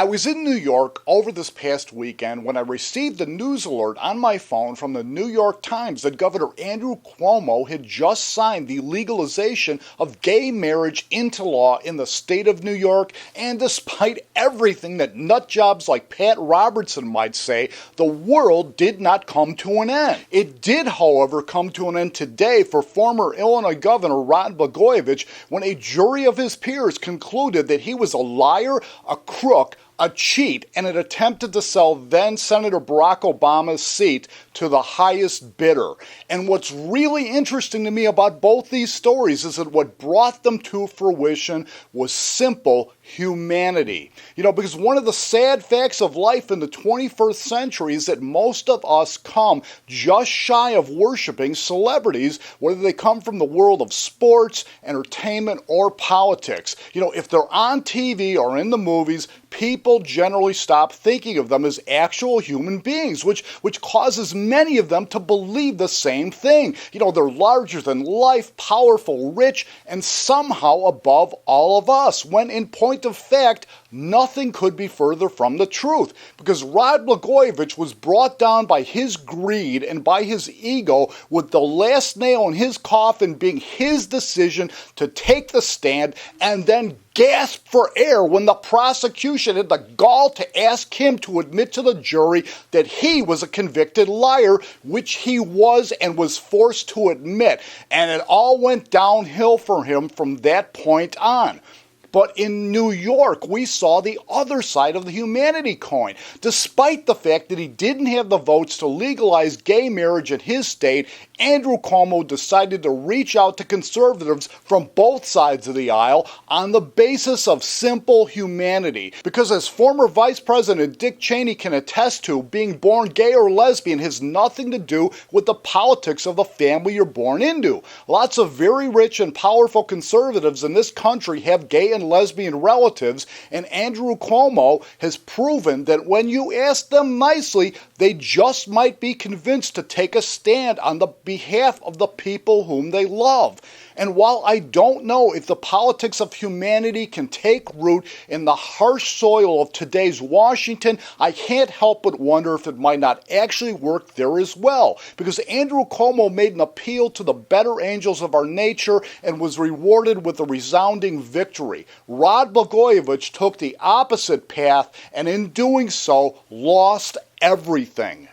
I was in New York over this past weekend when I received the news alert on my phone from the New York Times that Governor Andrew Cuomo had just signed the legalization of gay marriage into law in the state of New York, and despite everything that nutjobs like Pat Robertson might say, the world did not come to an end. It did, however, come to an end today for former Illinois Governor Rob Blagojevich when a jury of his peers concluded that he was a liar, a crook, a cheat, and had attempted to sell then-Senator Barack Obama's seat to the highest bidder. And what's really interesting to me about both these stories is that what brought them to fruition was simple humanity. Because one of the sad facts of life in the 21st century is that most of us come just shy of worshiping celebrities, whether they come from the world of sports, entertainment, or politics. If they're on TV or in the movies, people generally stop thinking of them as actual human beings, which causes many of them to believe the same thing. They're larger than life, powerful, rich, and somehow above all of us, when in point of fact, nothing could be further from the truth, because Rob Blagojevich was brought down by his greed and by his ego, with the last nail in his coffin being his decision to take the stand and then gasp for air when the prosecution had the gall to ask him to admit to the jury that he was a convicted liar, which he was and was forced to admit. And it all went downhill for him from that point on. But in New York, we saw the other side of the humanity coin. Despite the fact that he didn't have the votes to legalize gay marriage in his state, Andrew Cuomo decided to reach out to conservatives from both sides of the aisle on the basis of simple humanity. Because as former Vice President Dick Cheney can attest to, being born gay or lesbian has nothing to do with the politics of the family you're born into. Lots of very rich and powerful conservatives in this country have gay and lesbian relatives, and Andrew Cuomo has proven that when you ask them nicely, they just might be convinced to take a stand on the behalf of the people whom they love. And while I don't know if the politics of humanity can take root in the harsh soil of today's Washington, I can't help but wonder if it might not actually work there as well. Because Andrew Cuomo made an appeal to the better angels of our nature and was rewarded with a resounding victory. Rob Blagojevich took the opposite path and in doing so lost everything.